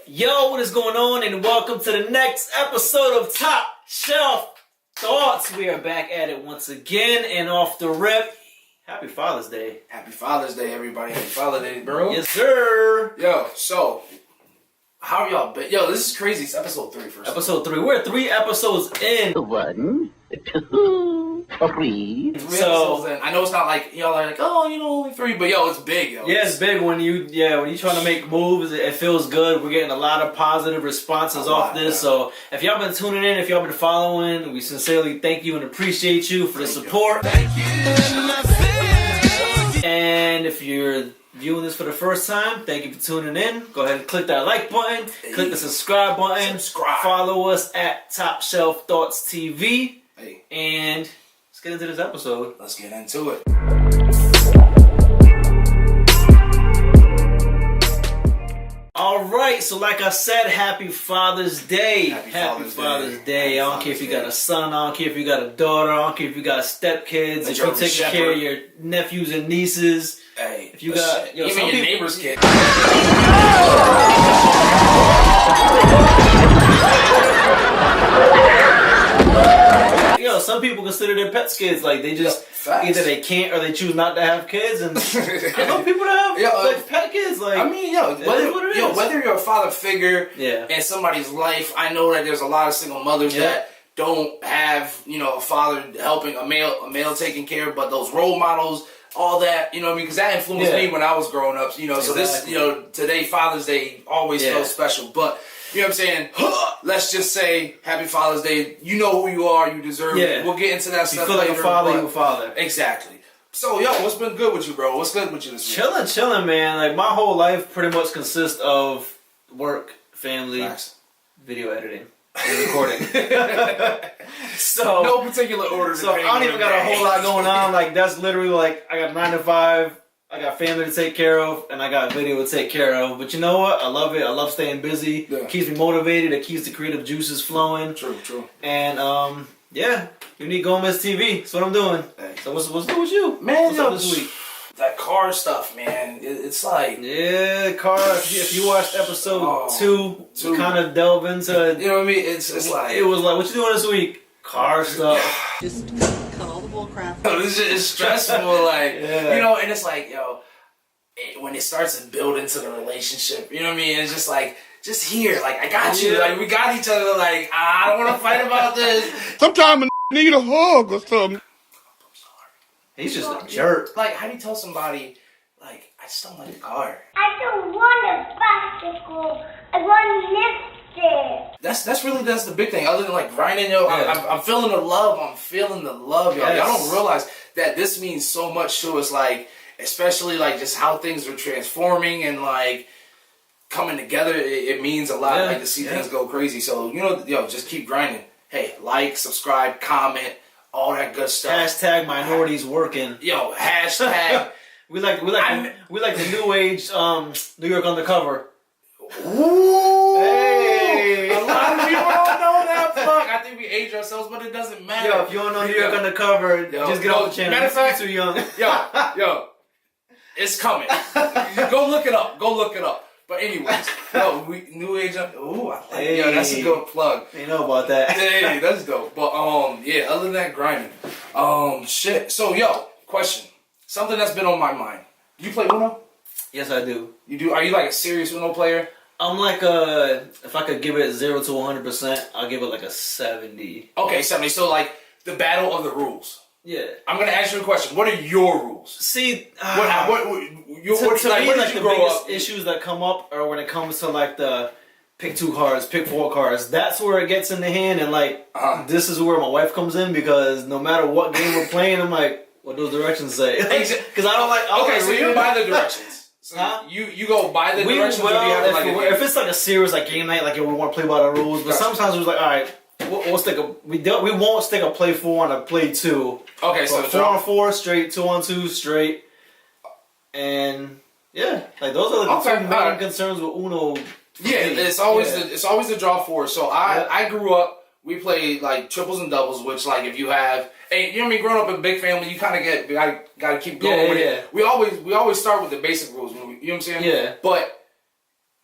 Yo, what is going on? And welcome to the next episode of Top Shelf Thoughts. We are back at it once again, and off the rip, happy Father's Day. Happy Father's Day, everybody. Happy Father's Day, bro. Yes, sir. Yo, so, how are y'all been? Yo, this is crazy. It's episode 3 first. Episode 3. We're 3 episodes in. 1, 2, 3. 3 episodes in. I know it's not like, y'all are like, oh, you know, only 3, but yo, it's big, yo. Yeah, it's big when you trying to make moves. It feels good. We're getting a lot of positive responses off this. So if y'all been tuning in, if y'all been following, we sincerely thank you and appreciate you for the support. Thank you. And if you're viewing this for the first time, thank you for tuning in. Go ahead and click that like button. Click the subscribe button. Follow us at Top Shelf Thoughts TV. Hey. And let's get into this episode. Let's get into it. Alright, so like I said, happy Father's Day. Happy Father's Day. I don't care if you got a son, I don't care if you got a daughter, I don't care if you got stepkids, if you're taking care of your nephews and nieces. Hey, if you got even your neighbor's kid. Some people consider their pets kids. Like they just either they can't or they choose not to have kids. And I know people that have like pet kids. Like I mean, whether you're a father figure in somebody's life, I know that there's a lot of single mothers that don't have a father helping a male taking care, but those role models, all that, you know what I mean? Because that influenced me when I was growing up. So this, today Father's Day always feels special, but. You know what I'm saying? Let's just say Happy Father's Day. You know who you are. You deserve it. We'll get into that stuff later. You feel like a father, you're a father. Exactly. So, yo, what's been good with you, bro? What's good with you this week? Chilling, man. Like, my whole life pretty much consists of work, family, video editing, and recording. So no particular order. So I don't even got a whole lot going on. Like, that's literally like, I got 9 to 5. I got family to take care of, and I got video to take care of. But you know what? I love it. I love staying busy. It keeps me motivated. It keeps the creative juices flowing. True. And, Unique Gomez TV. That's what I'm doing. Hey. So what's good with you? Man, what's up this week? That car stuff, man. It's like... Yeah, car. If you watched episode 2, we kind of delve into... You know what I mean? It's like... It was like, what you doing this week? Car stuff. Just cut all the bull crap. It's stressful, like, and it's like, when it starts to build into the relationship, you know what I mean? It's just like, just here, like, I got you, like, we got each other, like, I don't want to fight about this. Sometimes I need a hug or something. I'm sorry. He's just a jerk. Like, how do you tell somebody, like, I just don't like the car? I don't want a bicycle. I want lipstick. That's the big thing. Other than like grinding, I'm feeling the love. I'm feeling the love, y'all. Y'all don't realize that this means so much to us. Like, especially like just how things are transforming and like coming together. It means a lot. Like to see things go crazy. So just keep grinding. Hey, like, subscribe, comment, all that good stuff. Hashtag minorities working. Yo, hashtag. we like the new age New York Undercover. Ooh. Hey. A lot of people don't know that. Fuck. I think we age ourselves, but it doesn't matter. If you don't know New York Undercover, just get off the channel. Matter of fact, too young. Yo, it's coming. Go look it up. But anyways, New Age. Ooh, I like it. Yo, that's a good plug. You know about that. Hey, that's dope. But other than that, grinding. Shit. So, question. Something that's been on my mind. You play Uno? Yes, I do. You do? Are you like a serious Uno player? I'm like if I could give it 0 to 100%, I'll give it like a 70. Okay, 70. So like the battle of the rules. Yeah. I'm gonna ask you a question. What are your rules? See, what you the grow biggest up? issues that come up are when it comes to like the pick 2 cards, pick 4 cards. That's where it gets in the hand, and like this is where my wife comes in because no matter what game we're playing, I'm like, what do those directions say? Because I don't like. Okay, so you buy the directions. So you go by the directions. If it's like a serious like game night, like we want to play by the rules, but sometimes we're like, all right, we'll stick we won't stick a play 4 on a play 2. Okay, so 4 on 4 straight, 2 on 2 straight, and like those are the 2 main concerns with Uno. Yeah, it's always the draw 4. So I grew up. We played like triples and doubles, which like if you have, you know what I mean, growing up in a big family, you kind of gotta keep going with it. We always start with the basic rules. You know what I'm saying? Yeah. But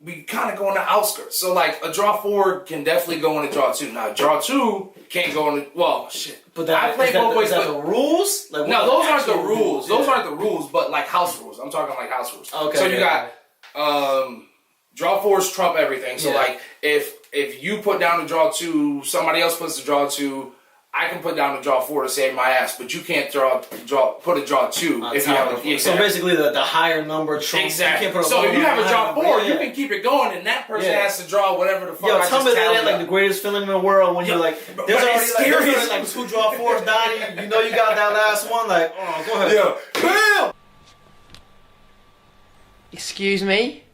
we kind of go in the outskirts. So like a draw 4 can definitely go in a draw 2. Now draw 2 can't go in the, well, shit. But that, I play both ways. Is that the rules? Like, no, those aren't the rules. Yeah. Those aren't the rules, but like house rules. I'm talking like house rules. Okay. So you got draw 4s trump everything. So like if you put down the draw 2, somebody else puts the draw 2. I can put down the draw 4 to save my ass, but you can't put a draw 2 if you have a. So basically, the higher number trumps. Exactly. You can't put a so if you have a draw 4, yeah. you can keep it going, and that person has to draw whatever the fuck. Yo, tell me that ain't like the greatest feeling in the world when you're like, there's already like 2 draw 4s down. You know you got that last one. Like, oh, go ahead. Yeah. Bam. Excuse me?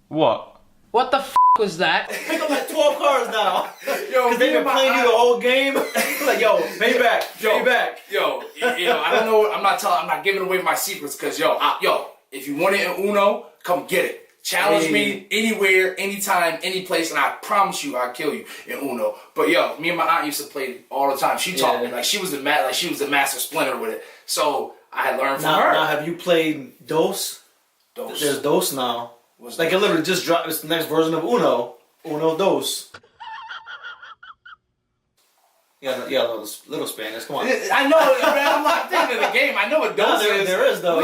What? What the f was that? Pick up like 12 cards now. Yo, because they've been playing you the whole game. Like, yo, pay back, pay back. Yo, I don't know. I'm not giving away my secrets because if you want it in Uno, come get it. Challenge me anywhere, anytime, any place, and I promise you, I'll kill you in Uno. But yo, me and my aunt used to play all the time. She taught me like she was the master splinter with it. So I had learned from her. Now, have you played Dos? There's Dos now. Like it literally just dropped. It's the next version of Uno. Uno Dos. Yeah, little Spanish. Come on. I know. I'm not thinking of the game. I know what Dos is. There is though.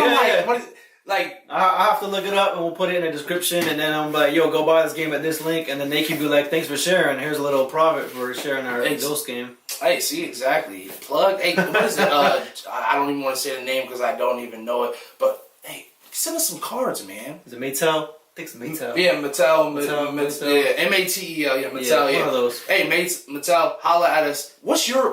Like I have to look it up and we'll put it in the description, and then I'm like, yo, go buy this game at this link, and then they can be like, thanks for sharing. Here's a little profit for sharing our Dos game. Hey, see, exactly. Plug. Hey, what is it? I don't even want to say the name because I don't even know it. But hey, send us some cards, man. Is it Maytel? I think it's Maytel. Yeah, Mattel. Mattel. Yeah, Matel. Yeah, Mattel. Yeah, one of those. Hey, mates, Mattel, holla at us. What's your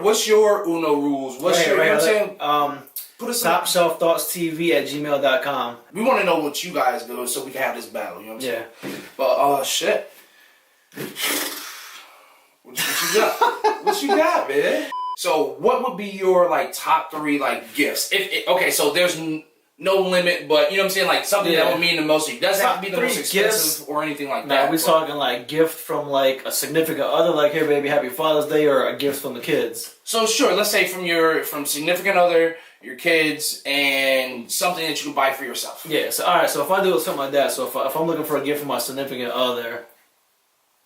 Uno rules? What's your? You know what I'm saying? Put us topshelfthoughtstv at gmail.com. We want to know what you guys do so we can have this battle. You know what I'm saying? Yeah. But shit. What you got? What you got, man? So, what would be your like top 3 like gifts? Okay, so there's no limit, but you know what I'm saying, like something that would mean the most. It doesn't have to be the most expensive or anything like that. Nah, we're talking like gift from like a significant other, like here, baby, happy Father's Day, or a gift from the kids. So sure, let's say from significant other, your kids, and something that you can buy for yourself. Yeah. So all right. So if I do something like that, so if I'm looking for a gift from my significant other.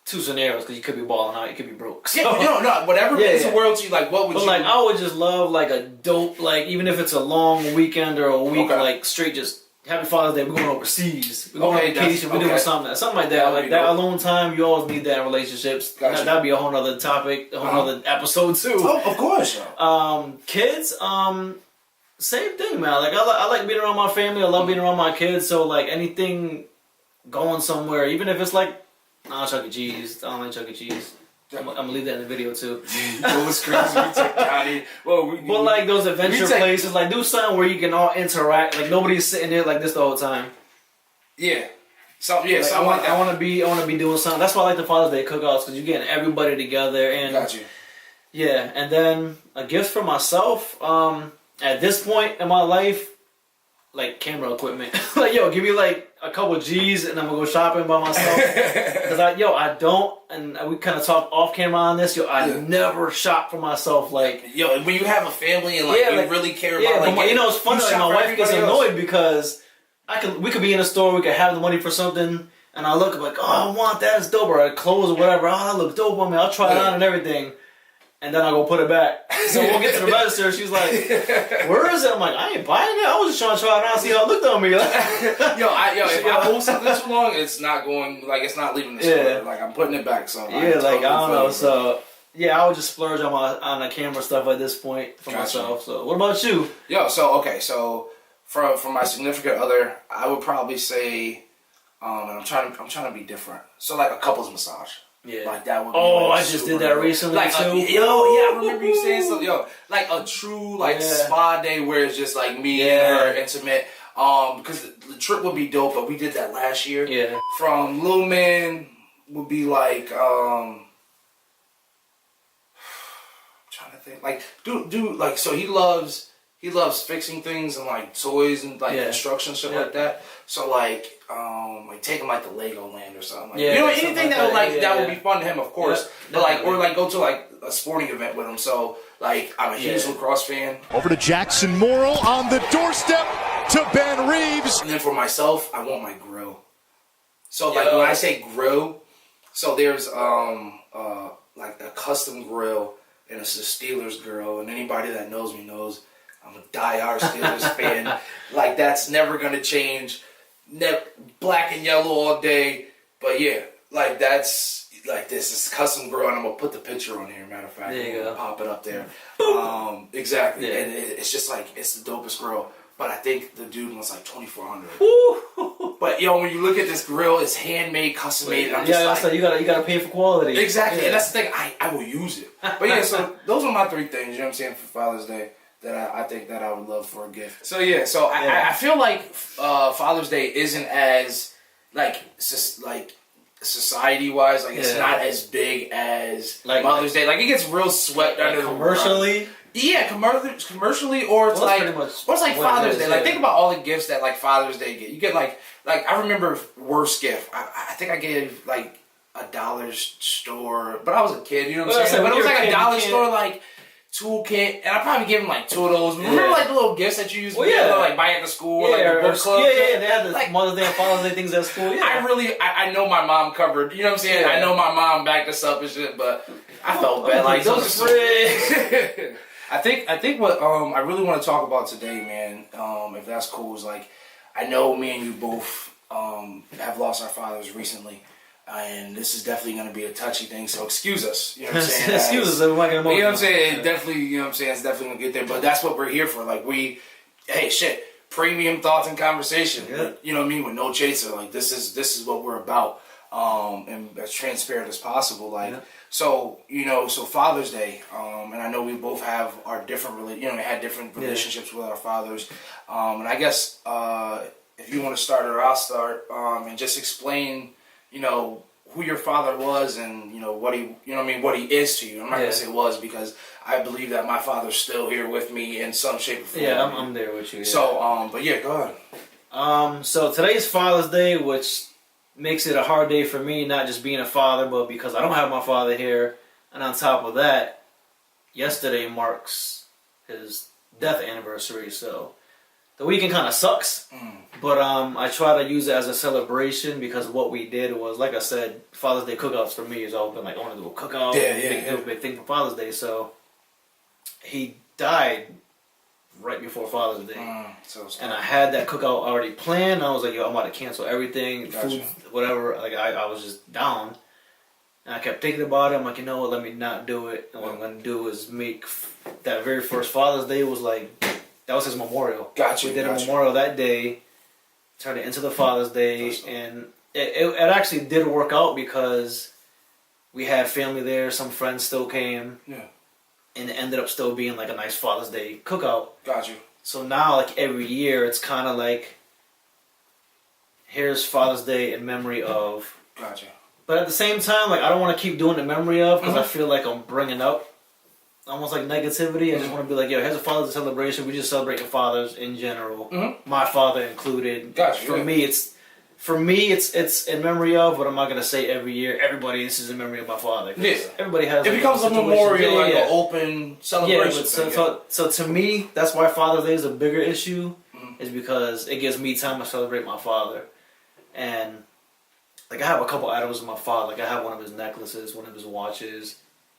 2 scenarios, because you could be balling out, you could be broke. So. Yeah, no, whatever means the world to you, like, what would you... Like, I would just love, like, a dope, like, even if it's a long weekend or a week, like, straight just, Happy Father's Day, we're going overseas. We're going on vacation, we're doing something like that. Like, that alone time, you always need that in relationships. Gotcha. That'd be a whole other topic, a whole other episode, too. Oh, of course. Kids, same thing, man. Like, I like being around my family, I love being around my kids, so, like, anything going somewhere, even if it's, like, Chuck E. Cheese. I don't like Chuck E. Cheese. I'm gonna leave that in the video too. What was crazy? We took Johnny. But like those adventure places, like do something where you can all interact. Like nobody's sitting there like this the whole time. Yeah. I want to be doing something. That's why I like the Father's Day cookouts, because you're getting everybody together. And got you. Yeah, and then a gift for myself. At this point in my life, like camera equipment. Like yo, give me like a couple G's and I'm gonna go shopping by myself. Cause I don't, and we kind of talk off camera on this. I never shop for myself. Like when you have a family and you really care about like, it's funny. Like, my wife gets annoyed because we could be in a store, we could have the money for something, and I look like, oh, I want that, it's dope, or clothes or whatever. Oh, that looks dope on me. I'll try it on and everything. And then I go put it back. So we'll get to the register. She's like, "Where is it?" I'm like, "I ain't buying it. I was just trying to try it out, see how it looked on me." If I hold something too long, it's not going. Like it's not leaving the store. Like I'm putting it back. So I don't know. So I would just splurge on the camera stuff at this point for myself. So what about you? So for my significant other, I would probably say, I'm trying to be different. So like a couples massage. Yeah. Like that would be I just did that recently too. I remember you saying so. Like a true spa day where it's just like me and her intimate. Because the trip would be dope, but we did that last year. Yeah. From Lil Man would be like I'm trying to think. Like dude like so he loves fixing things and like toys and like construction shit like that. So like take him like the Lego Land or something. Like, anything that would that would be fun to him, of course. But or go to like a sporting event with him. So like I'm a huge lacrosse fan. Over to Jackson Morrill on the doorstep to Ben Reeves. And then for myself, I want my grill. So like when I say grill, so there's like a custom grill, and it's a Steelers grill, and anybody that knows me knows I'm a diehard Steelers fan. Like that's never gonna change. Black and yellow all day. But yeah, like that's like this is custom grill, and I'm gonna put the picture on here. Matter of fact, there you go. Pop it up there. Exactly, and it's just like it's the dopest grill. But I think the dude was like $2,400. But yo, when you look at this grill, it's handmade, custom made. I'm just like, you gotta pay for quality. Exactly, and that's the thing. I will use it. But yeah, so those are my 3 things. You know what I'm saying for Father's Day that I think that I would love for a gift. So yeah, so I feel like Father's Day isn't as like society wise, like it's not as big as like Mother's Day. Like it gets real swept under commercially. Yeah, commercially, or it's like Father's Day. Like think about all the gifts that like Father's Day get. You get like I remember worst gift. I think I gave like a dollar store, but I was a kid. You know what I'm saying? But it was like a dollar store like toolkit, and I probably gave him like 2 of those. Remember like the little gifts that you used to like buy at the school, like the book club. Yeah. They had the like, Mother's Day and Father's Day things at school. Yeah. I know my mom covered. You know what I'm saying? I know my mom backed us up and shit, but I felt bad. Like those are I think what I really want to talk about today, man, if that's cool, is like I know me and you both have lost our fathers recently, and this is definitely going to be a touchy thing. So excuse us, you know what I'm saying? Excuse us, I'm not gonna. You know what I'm saying? Definitely, you know what I'm saying? It's definitely going to get there, but that's what we're here for. Like premium thoughts and conversation. Yeah. You know what I mean? With no chaser. Like this is what we're about, and as transparent as possible. Like. Yeah. So, so Father's Day, and I know we both have our different, had different relationships with our fathers. And I guess if you want to start or I'll start, and just explain, who your father was and, what he is to you. I'm not going to say was because I believe that my father's still here with me in some shape or form. Yeah, I'm there with you. Yeah. So, but yeah, go ahead. So today's Father's Day, which makes it a hard day for me, not just being a father, but because I don't have my father here. And on top of that, yesterday marks his death anniversary, so the weekend kind of sucks. But I try to use it as a celebration because what we did was, like I said, Father's Day cookouts for me has always been like, I want to do a cookout, big thing for Father's Day. So he died right before Father's Day, and I had that cookout already planned. I was like, yo, I'm about to cancel everything, food, whatever. Like I was just down, and I kept thinking about it. I'm like, you know what? Let me not do it. And what I'm gonna do is make that very first Father's Day was like that was his memorial. We did a memorial that day, turned it into the Father's Day, and it actually did work out because we had family there. Some friends still came. Yeah. And it ended up still being like a nice Father's Day cookout. Got you. So now, like every year, it's kind of like, here's Father's Day in memory of. Gotcha. But at the same time, like I don't want to keep doing the memory of because I feel like I'm bringing up almost like negativity. I just want to be like, yo, here's a Father's Day celebration. We just celebrate the fathers in general, my father included. Gotcha. For me, it's in memory of, but I'm not gonna say every year. Everybody, this is in memory of my father. Yeah. Everybody has. It becomes a memorial, an open celebration. Yeah, so to me, that's why Father's Day is a bigger issue, is because it gives me time to celebrate my father, and like I have a couple items of my father. Like I have one of his necklaces, one of his watches,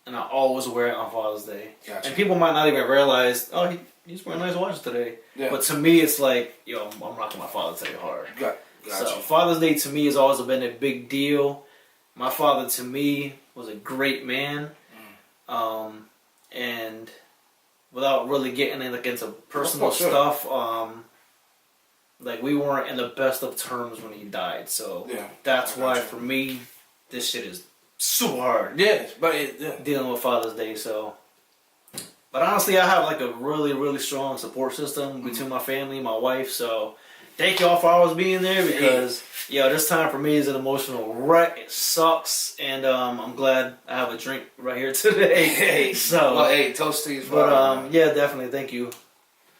and I always wear it on Father's Day. Gotcha. And people might not even realize, oh, he's wearing nice watches today. Yeah. But to me, it's like, yo, I'm rocking my Father's Day hard. Gotcha. So Father's Day to me has always been a big deal. My father to me was a great man, and without really getting into personal stuff, like we weren't in the best of terms when he died. So that's why for me, this shit is super hard. Yeah, but dealing with Father's Day. So, but honestly, I have like a really, really strong support system between my family and my wife. So. Thank y'all for always being there because, this time for me is an emotional wreck. It sucks, and I'm glad I have a drink right here today. Toast to you. But definitely, thank you.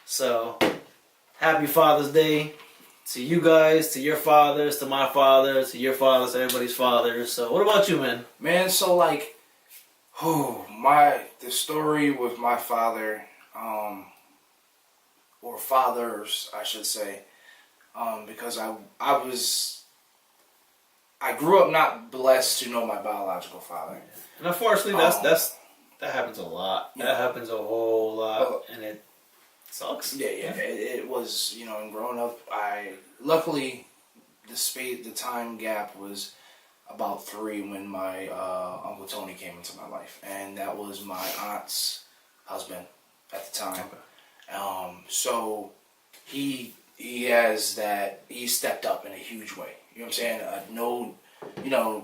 So, happy Father's Day to you guys, to your fathers, to my father, to your fathers, to everybody's fathers. So, what about you, man? Man, so like, the story with my father, or fathers, I should say. Because I was I grew up not blessed to know my biological father. And unfortunately, that happens a lot. That happens a whole lot, and it sucks. Yeah. It was, and growing up, luckily the time gap was about 3 when my Uncle Tony came into my life, and that was my aunt's husband at the time. Okay. So he stepped up in a huge way. You know what I'm saying?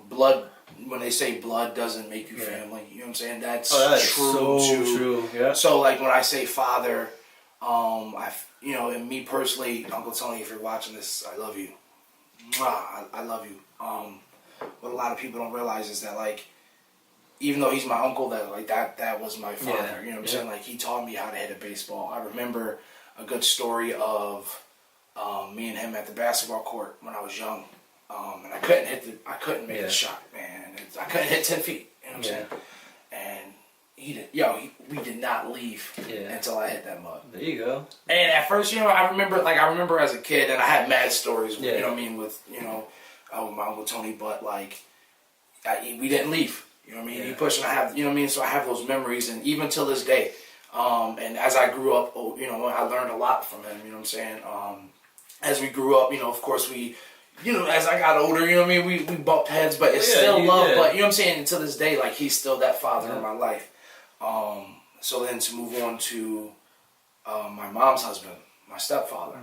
Blood. When they say blood doesn't make you family, you know what I'm saying? That's true. So true. Yeah. So like when I say father, and me personally, Uncle Tony, if you're watching this, I love you. I love you. What a lot of people don't realize is that, like, even though he's my uncle, that was my father. Yeah. You know what I'm saying? Like, he taught me how to hit a baseball. I remember a good story of me and him at the basketball court when I was young. And I couldn't make the shot, man. I couldn't hit 10 feet. You know what I'm saying? And we did not leave until I hit that mud. There you go. And at first, I remember as a kid, and I had mad stories. You know what I mean, with my Uncle Tony, but like we didn't leave. You know what I mean? Yeah. He pushed, and I have, you know what I mean. So I have those memories, and even till this day. And as I grew up, I learned a lot from him. You know what I'm saying? As we grew up, of course we. As I got older, you know what I mean, we bumped heads, but it's still love. Yeah. But you know what I'm saying, until this day, like, he's still that father in my life. So then to move on to my mom's husband, my stepfather,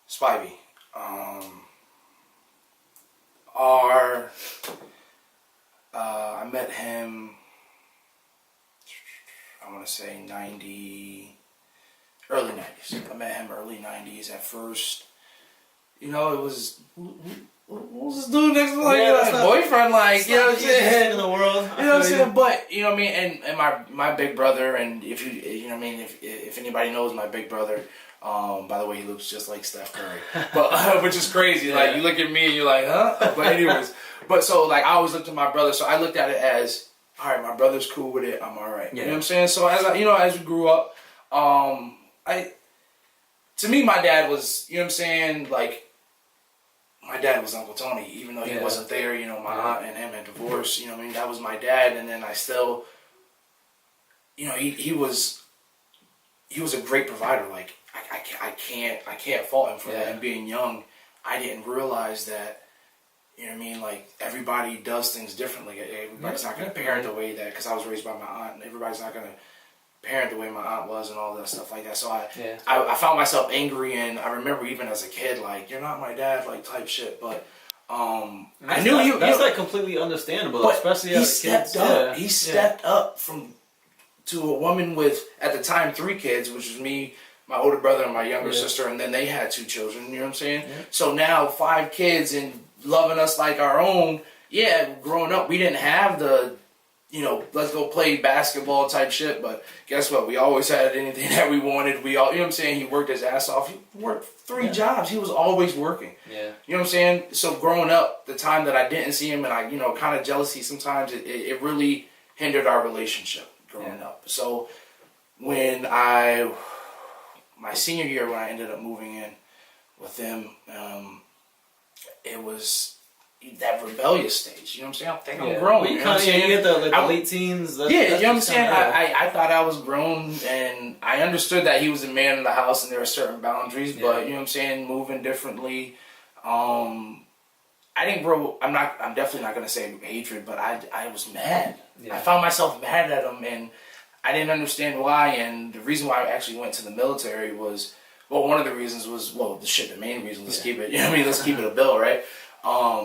Spivey. I met him, I want to say early 90s. I met him early 90s. At first, it was, what was this dude next to boyfriend, like, you know what I'm saying? In the world. You know what I'm saying? But, you know what I mean? And my big brother, and if you know what I mean, if anybody knows my big brother, by the way, he looks just like Steph Curry. But, which is crazy. Like, you look at me and you're like, huh? But anyways, so, like, I always looked at my brother, so I looked at it as, all right, my brother's cool with it, I'm all right. Yeah. You know what I'm saying? So, as we grew up, to me, my dad was, you know what I'm saying, like, my dad was Uncle Tony, even though he wasn't there. My aunt and him had divorced. You know what I mean? That was my dad, and then I still, he was a great provider. Like, I can't fault him for that. And being young, I didn't realize that. You know what I mean? Like, everybody does things differently. Everybody's not going to parent the way that, because I was raised by my aunt, and everybody's not going to parent the way my aunt was and all that stuff like that. So I found myself angry, and I remember even as a kid, like, you're not my dad, like, type shit. But I knew that's like completely understandable, especially as a kid. He stepped up to a woman with, at the time, 3 kids, which was me, my older brother, and my younger sister, and then they had 2 children. You know what I'm saying? Yeah. So now 5 kids and loving us like our own. Yeah, growing up, we didn't have the, let's go play basketball type shit. But guess what? We always had anything that we wanted. We all, you know what I'm saying? He worked his ass off. He worked 3 jobs. He was always working. Yeah. You know what I'm saying? So growing up, the time that I didn't see him, and I, kind of jealousy sometimes, it really hindered our relationship growing up. So when my senior year, when I ended up moving in with him, it was that rebellious stage, you know what I'm saying? I think I'm grown. Well, you kind of get the late teens. You know what I'm saying? I thought I was grown, and I understood that he was a man in the house, and there were certain boundaries. But you know what I'm saying? Moving differently. I didn't grow. I'm definitely not gonna say hatred, but I was mad. Yeah. I found myself mad at him, and I didn't understand why. And the reason why I actually went to the military was, one of the reasons was, the main reason. Let's keep it. You know what I mean? Let's keep it a bill, right?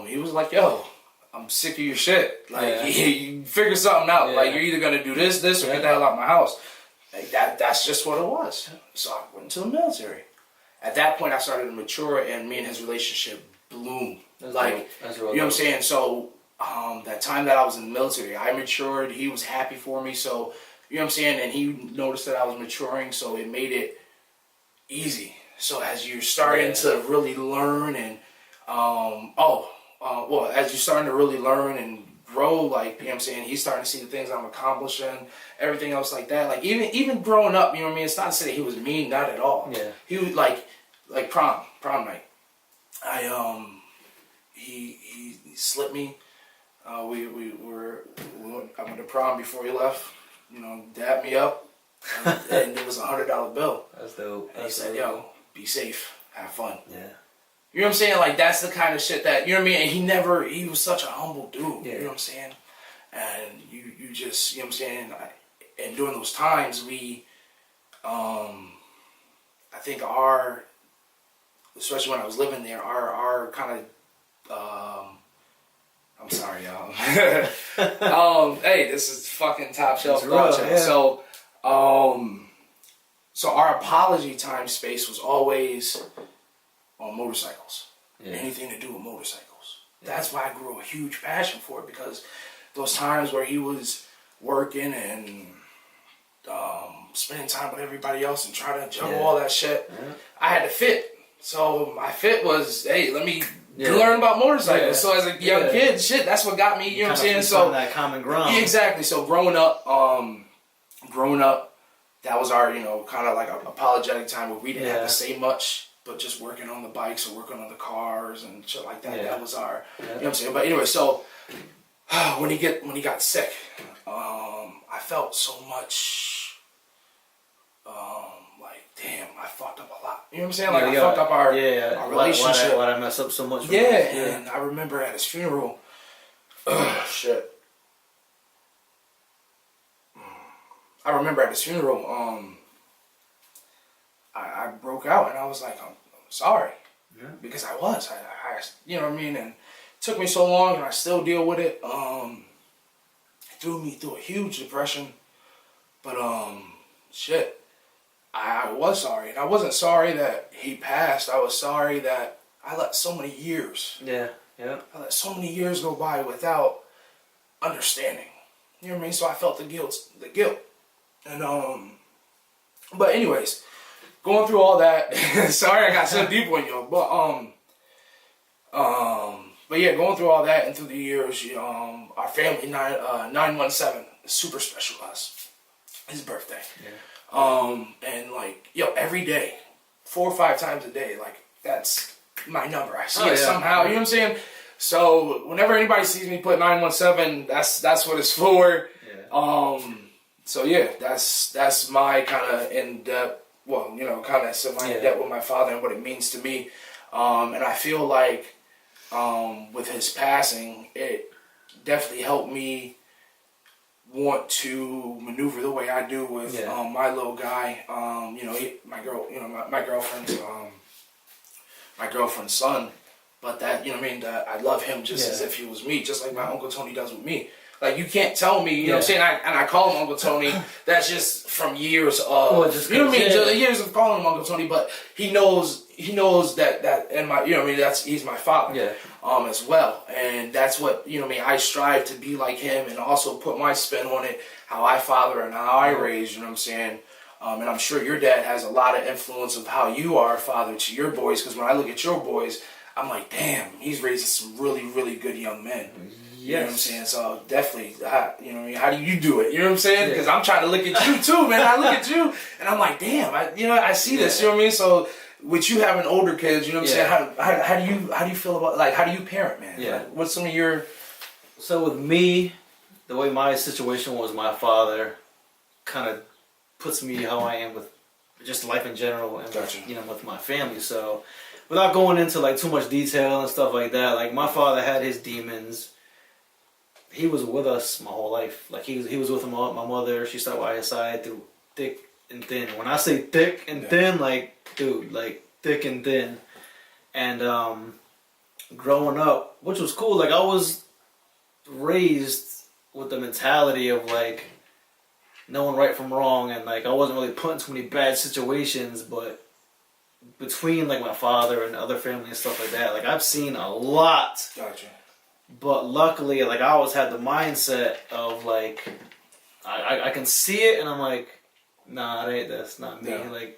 He was like, yo, I'm sick of your shit. Like, you figure something out. Like, you're either going to do this, or get the hell out of my house. Like, that's just what it was. So I went into the military. At that point, I started to mature, and me and his relationship bloomed. You know what I'm saying? So, that time that I was in the military, I matured. He was happy for me. So, you know what I'm saying? And he noticed that I was maturing, so it made it easy. So as you're starting to really learn and as you're starting to really learn and grow, like, you know what I'm saying, he's starting to see the things I'm accomplishing, everything else like that. Like, even growing up, you know what I mean, it's not to say that he was mean, not at all. Yeah. He was like prom night. he slipped me. I went to prom before he left. You know, dapped me up, and it was $100 bill. That's dope. And he said, "Yo, be safe, have fun." Yeah. You know what I'm saying? Like, that's the kind of shit that, you know what I mean? And he was such a humble dude. Yeah. You know what I'm saying? And you just, you know what I'm saying? And during those times, we, I think especially when I was living there, our kind of, I'm sorry, y'all. Hey, this is fucking top shelf thought. Yeah. So our apology time space was always on motorcycles. Yeah. Anything to do with motorcycles. Yeah. That's why I grew a huge passion for it, because those times where he was working and spending time with everybody else and trying to juggle all that shit, I had to fit. So my fit was, hey, let me learn about motorcycles. Yeah. So as a young kid, shit, that's what got me. You know what I'm saying? So that common ground. Yeah, exactly. So growing up, that was our, you know, kind of like an apologetic time where we didn't have to say much, but just working on the bikes or working on the cars and shit like that. Yeah. That was our, you know what I'm saying? But anyway, so when he got sick, I felt so much. Like, damn, I fucked up a lot. You know what I'm saying? Like, I fucked up our relationship. Why'd I mess up so much? And I remember at his funeral, shit. I remember at his funeral, I broke out and I was like, I'm sorry. Yeah. Because I you know what I mean? And it took me so long and I still deal with it. It threw me through a huge depression. But, shit. I was sorry, and I wasn't sorry that he passed. I was sorry that I let so many years. I let so many years go by without understanding. You know what I mean? So I felt the guilt, and But anyways, going through all that. Sorry, I got so deep on you, but yeah, going through all that and through the years, our family 917 is super special to us. His birthday. Yeah. And like, every day, 4 or 5 times a day, like, that's my number. I see it somehow, you know what I'm saying? So whenever anybody sees me put 917, that's what it's for. Yeah. So yeah, that's my kind of in-depth, kind of semi-in-depth with my father and what it means to me. And I feel like, with his passing, it definitely helped me want to maneuver the way I do with my little guy. My girlfriend's son. But that, you know what I mean, that I love him just as if he was me, just like my Uncle Tony does with me. Like, you can't tell me, you know what I'm saying, and I call him Uncle Tony, that's just from years of, you know what I mean, just years of calling him Uncle Tony, but he knows that, and my, you know what I mean, he's my father, as well, and that's what, you know what I mean, I strive to be like him, and also put my spin on it, how I father and how I raise, you know what I'm saying, and I'm sure your dad has a lot of influence of how you are a father to your boys, because when I look at your boys, I'm like, damn, he's raising some really, really good young men. You know what I'm saying? So definitely, you know what I mean? How do you do it? You know what I'm saying? Because I'm trying to look at you too, man. I look at you and I'm like, damn, I see this. You know what I mean? So with you having older kids, you know what I'm saying? How do you feel about, like, how do you parent, man? Yeah. Like, what's some of your? So with me, the way my situation was, my father kind of puts me how I am with just life in general and with my family. So without going into like too much detail and stuff like that, like my father had his demons. He was with us my whole life. Like he was with my mother. She stuck by his side through thick and thin. When I say thick and thin, like, dude, like thick and thin. And growing up, which was cool, like I was raised with the mentality of like knowing right from wrong, and like I wasn't really put in too many bad situations, but between like my father and other family and stuff like that, like I've seen a lot. Gotcha. But luckily, like I always had the mindset of like, I can see it and I'm like, nah, it ain't this, not me. Yeah. Like,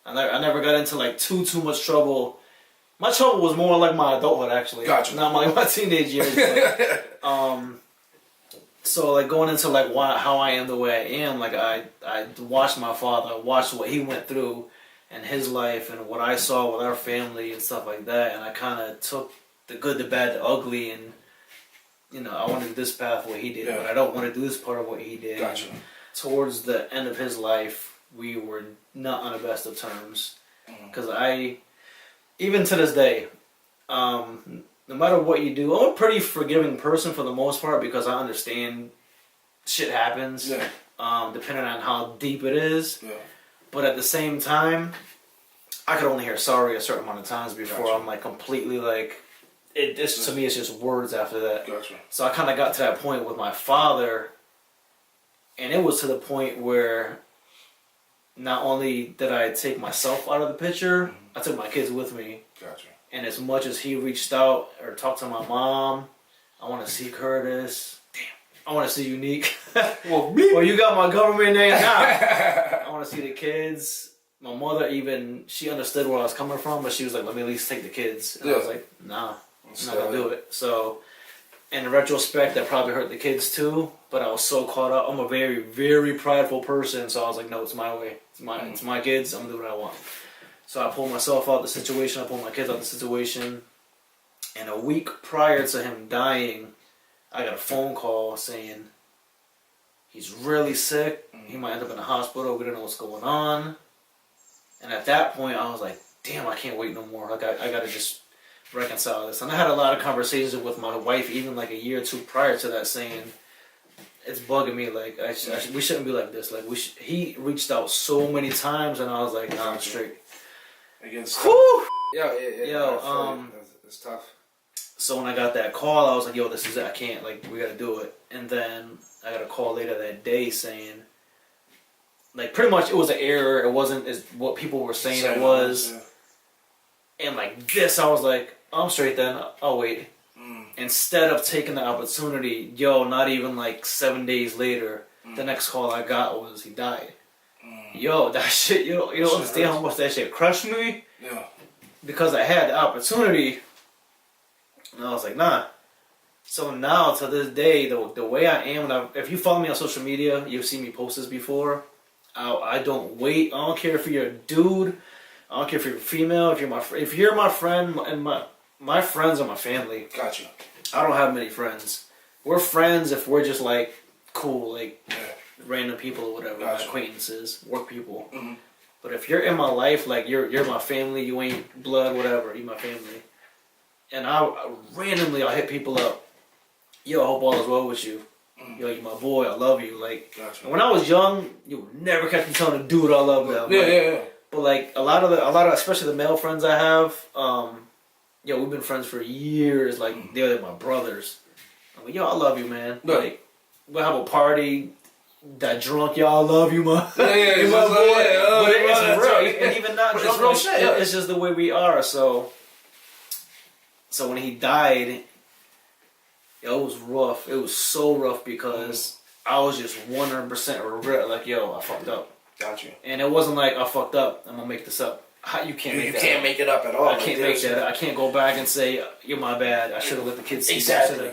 I never got into like too much trouble. My trouble was more like my adulthood, actually. Gotcha. Not my teenage years. But, so like going into like how I am the way I am, like I watched my father, watched what he went through in his life and what I saw with our family and stuff like that, and I kind of took the good, the bad, the ugly, and I want to do this path what he did, but I don't want to do this part of what he did. Gotcha. Towards the end of his life, we were not on the best of terms. Because even to this day, no matter what you do, I'm a pretty forgiving person for the most part because I understand shit happens, depending on how deep it is. Yeah. But at the same time, I could only hear sorry a certain amount of times before I'm like completely like, to me it's just words after that. Gotcha. So I kind of got to that point with my father, and it was to the point where not only did I take myself out of the picture, I took my kids with me. Gotcha. And as much as he reached out or talked to my mom, I want to see Curtis. Damn. I want to see Unique. Well, you got my government name now. I want to see the kids. My mother she understood where I was coming from, but she was like, let me at least take the kids. And I was like, nah, I'm not going to do it. So, in retrospect, that probably hurt the kids too, but I was so caught up. I'm a very, very prideful person, so I was like, no, it's my way. It's my kids. I'm going to do what I want. So I pulled myself out of the situation. I pulled my kids out of the situation. And a week prior to him dying, I got a phone call saying he's really sick. He might end up in the hospital. We don't know what's going on. And at that point, I was like, damn, I can't wait no more. Like, I got to just reconcile this. And I had a lot of conversations with my wife, even like a year or two prior to that, saying, it's bugging me. Like, we shouldn't be like this. Like, he reached out so many times, and I was like, nah, I'm straight. Whew! It's tough. So when I got that call, I was like, yo, this is it. I can't, like, we got to do it. And then I got a call later that day saying, like, pretty much it was an error. It wasn't as what people were saying it was. Yeah. And like this, I was like, I'm straight then. I'll wait. Instead of taking the opportunity, not even like 7 days later, the next call I got was he died. Yo, that shit, you don't understand how much that shit crushed me? Yeah. Because I had the opportunity, and I was like, nah. So now, to this day, the way I am, if you follow me on social media, you've seen me post this before, I don't wait. I don't care if you're a dude, I don't care if you're a female, if you're my friend, and my friends are my family. Gotcha. I don't have many friends. We're friends if we're just like, cool, like... Yeah. Random people or whatever, my acquaintances, work people. But if you're in my life, like you're my family, you ain't blood, whatever, you my family. And I'll hit people up. Yo, I hope all is well with you. Yo, you my boy, I love you. Like, when I was young, you would never catch me telling a dude I love them. Yeah. But like a lot of especially the male friends I have, we've been friends for years. Like they're my brothers. I'm like, yo, I love you, man. Like, we'll have a party. That drunk, y'all love you, man. Yeah, it's my boy. But it's real, and even not just real shit. It's just the way we are. So when he died, it was rough. It was so rough because I was just 100% regret. Like, yo, I fucked up. Got you. And it wasn't like I fucked up. I'm gonna make this up. You can't make it up at all. I can't make that. I can't go back and say you're my bad. I should have let the kids see. Exactly.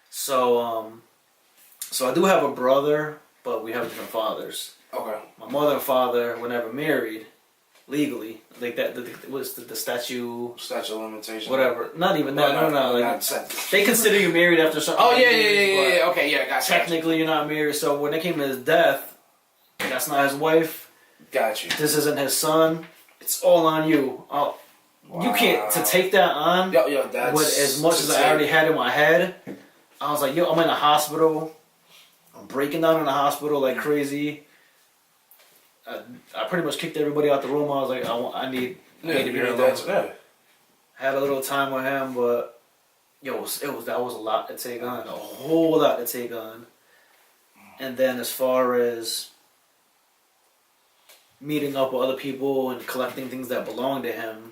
So I do have a brother. But we have different fathers. Okay. My mother and father were never married legally. Like that, what's the statute? Statute of limitations. Whatever. Not even that. No. Like, they consider you married after something. Oh yeah. Okay, yeah, gotcha. Technically, you're not married. So when it came to his death, that's not his wife. Got you. This isn't his son. It's all on you. Wow. You can't to take that on. Yo, that's with as much as I already had in my head. I was like, yo, I'm in a hospital. I'm breaking down in the hospital like crazy. I pretty much kicked everybody out the room. I was like, I need to be here alone. Had a little time with him, but that was a lot to take on, a whole lot to take on. And then as far as meeting up with other people and collecting things that belong to him,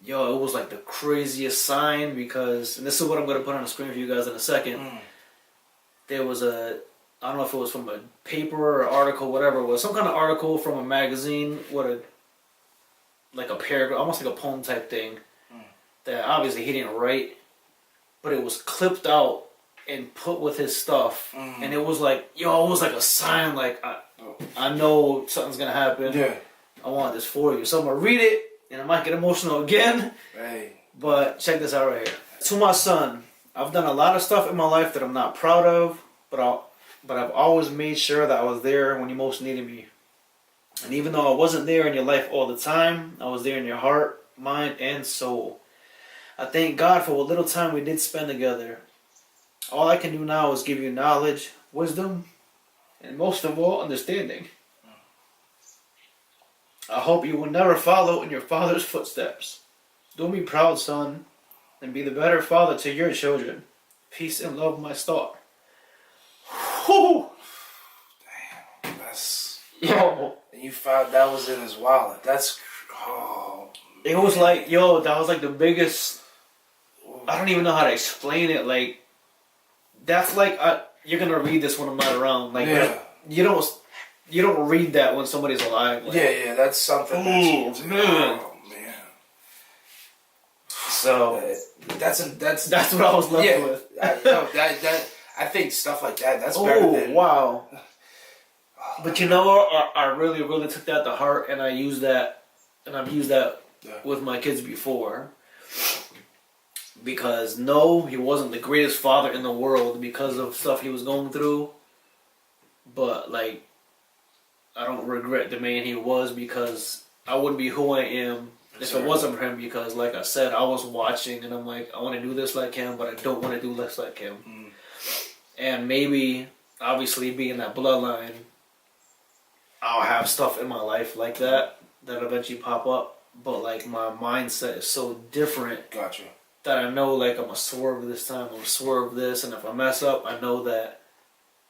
it was like the craziest sign because, and this is what I'm going to put on the screen for you guys in a second. There was I don't know if it was from a paper or article, whatever it was, some kind of article from a magazine with a paragraph, almost like a poem type thing, that obviously he didn't write, but it was clipped out and put with his stuff, and it was like, it was like a sign, like, I know something's going to happen, I want this for you. So I'm going to read it, and I might get emotional again, But check this out right here. To my son, I've done a lot of stuff in my life that I'm not proud of, but I've always made sure that I was there when you most needed me. And even though I wasn't there in your life all the time, I was there in your heart, mind, and soul. I thank God for what little time we did spend together. All I can do now is give you knowledge, wisdom, and most of all, understanding. I hope you will never follow in your father's footsteps. Do me proud, son, and be the better father to your children. Peace and love, my star. Whew. Damn, that's... Yo. And you found that was in his wallet. That's... Oh, it was like, yo, that was like the biggest... I don't even know how to explain it. Like, that's like... you're going to read this when I'm not around. Like, yeah. You don't read that when somebody's alive. Like, yeah, that's something. Oh, man. Oh, man. So that's what I was left with. I think stuff like that. That's better than. Wow. But you know what? I really, really took that to heart, and I used that, and I've used that with my kids before. Because no, he wasn't the greatest father in the world because of stuff he was going through. But like, I don't regret the man he was, because I wouldn't be who I am if it wasn't for him. Because like I said, I was watching and I'm like, I want to do this like him, but I don't want to do this like him. Mm. And maybe, obviously, being that bloodline, I'll have stuff in my life like that eventually pop up. But like, my mindset is so different. Gotcha. That I know, like, I'm gonna swerve this time, I'm gonna swerve this, and if I mess up, I know that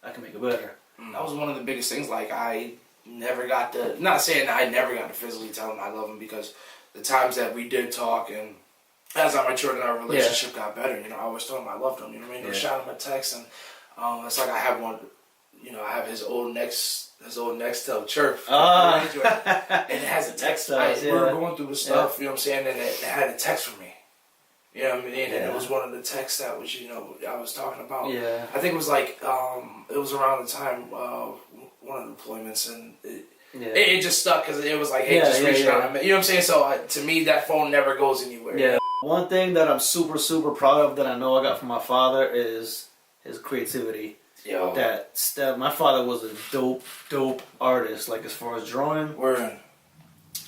I can make it better. That was one of the biggest things. Like, I never got to, not saying I never got to physically tell him I love him, because the times that we did talk, and as I matured and our relationship got better, you know, I always told him I loved him, you know what I mean? I shot him a text, and it's like I have one, you know, I have his old Nextel chirp. And it has a text. We were going through the stuff, you know what I'm saying, and it had a text from me. You know what I mean? And it was one of the texts that was, you know, I was talking about. Yeah. I think it was like, it was around the time, one of the deployments, and it just stuck, because it was like, hey, just reach out. You know what I'm saying? So to me, that phone never goes anywhere. Yeah. One thing that I'm super, super proud of that I know I got from my father is his creativity. Yo. That my father was a dope artist, like as far as drawing.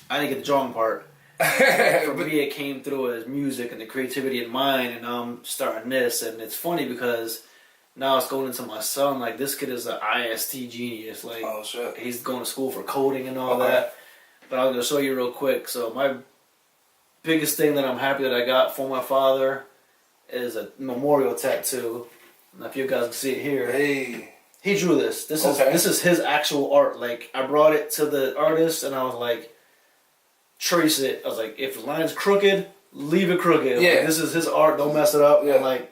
I didn't get the drawing part. For me, it came through as music and the creativity in mine, and now I'm starting this, and it's funny because now it's going into my son. Like, this kid is an IST genius. Like, oh, shit. He's going to school for coding and all that. But I'm gonna show you real quick. So my biggest thing that I'm happy that I got for my father is a memorial tattoo. Now, if you guys can see it here, he drew this. This is his actual art. Like, I brought it to the artist, and I was like, trace it. I was like, if the line's crooked, leave it crooked. Yeah. Like, this is his art. Don't mess it up. Yeah. And like,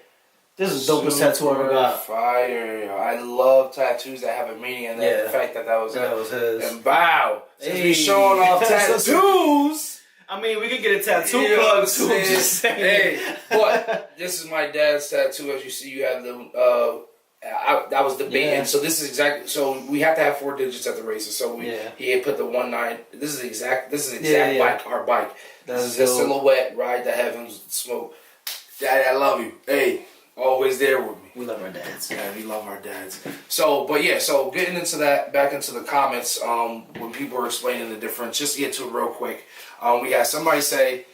this is the dopest tattoo I ever got. Fire. I love tattoos that have a meaning, and the fact that was his. And wow, since we showing off tattoos. I mean, we could get a tattoo plug too. I'm just saying. Hey, but this is my dad's tattoo. As you see, you have the. That was debating. Yeah. So this is exactly. So we have to have 4 digits at the races. So he had put the 19. This is exact bike. Our bike. This is his silhouette. Ride to heavens. Smoke. Dad, I love you. Hey, always there with me. We love our dads. Yeah, we love our dads. So, but yeah. So getting into that, back into the comments. When people were explaining the difference, just to get to it real quick. We had somebody say.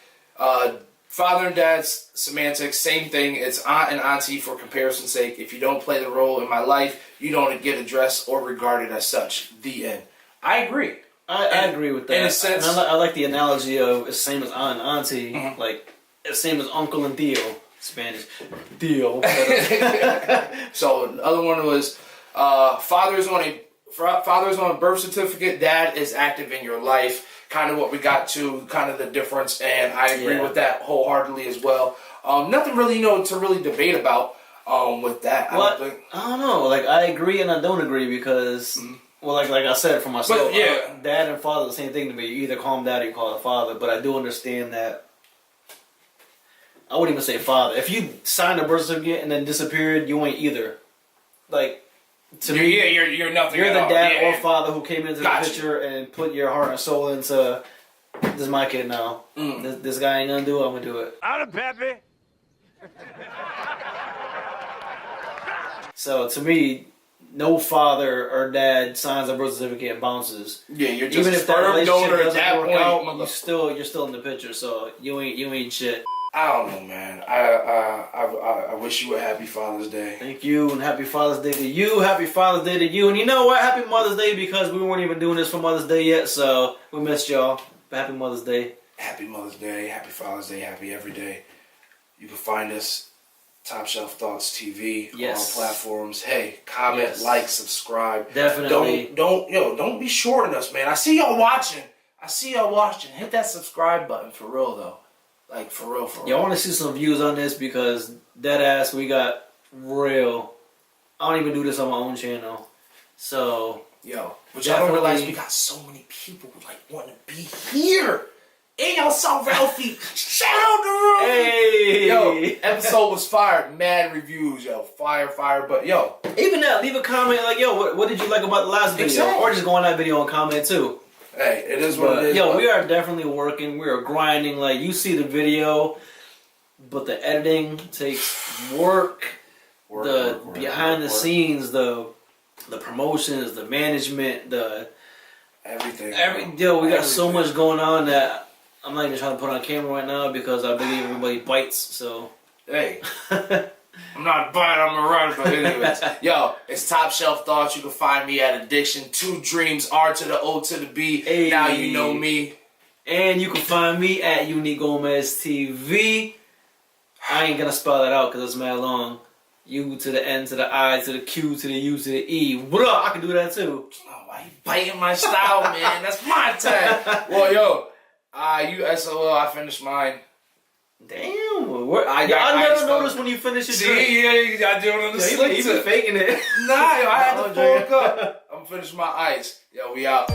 Father and dad's semantics, same thing. It's aunt and auntie for comparison's sake. If you don't play the role in my life, you don't get addressed or regarded as such. The end. I agree. I agree with that. In a sense, and I like the analogy of it's same as aunt and auntie, like it's same as uncle and Theo, Spanish. Theo. So the other one was father's on a birth certificate. Dad is active in your life. Kind of what we got to, kind of the difference, and I agree with that wholeheartedly as well. Nothing really, to really debate about with that. I don't know. Like, I agree and I don't agree because, well, like I said for myself, dad and father are the same thing to me. You either call him dad or you call him father, but I do understand that. I wouldn't even say father. If you signed a birth certificate and then disappeared, you ain't either. Like. To me, you're nothing. You're the dad or father who came into the picture and put your heart and soul into this is my kid now. This guy ain't gonna do it, I'm gonna do it. Out of Pepe. So to me, no father or dad signs a birth certificate and bounces. Yeah, you're just even a if that sperm relationship donor at doesn't that work point. out, you're still in the picture. So you ain't shit. I don't know, man. I wish you a happy Father's Day. Thank you, and happy Father's Day to you. Happy Father's Day to you. And you know what? Happy Mother's Day, because we weren't even doing this for Mother's Day yet, so we missed y'all. But happy Mother's Day. Happy Mother's Day, happy Father's Day, happy every day. You can find us, Top Shelf Thoughts TV, on all platforms. Hey, comment, like, subscribe. Definitely. Don't be shorting us, man. I see y'all watching. Hit that subscribe button for real, though. Like, for real. Yeah, I want to see some views on this, because dead ass, we got real. I don't even do this on my own channel. So, but y'all don't realize we got so many people who like want to be here. And y'all saw Ralphie. Shout out to Ralphie. Hey. Yo, episode was fire. Mad reviews, yo. Fire. But yo, even that, leave a comment like, yo, what did you like about the last video? Exactly. Or just go on that video and comment too. Hey, it is what it is. Yo, we are definitely working. We are grinding. Like, you see the video, but the editing takes work. Behind the scenes, the promotions, the management, everything. We got so much going on that I'm not even trying to put on camera right now, because I believe everybody bites. So hey. I'm not biting, I'm a runner, but anyways. Yo, it's Top Shelf Thoughts. You can find me at Addiction 2 Dreams, R to the O to the B. Hey. Now you know me. And you can find me at Unique Gomez TV. I ain't gonna spell that out because it's mad long. U to the N to the I to the Q to the U to the E. What up? I can do that too. Oh, why you biting my style, man? That's my time. Well, yo, you SOL, I finished mine. Damn, I never noticed when you finish your drink. See, yeah, I do it on the slick He been faking it. Nah, yo, I had to full cup. I'm finished my ice. Yo, we out.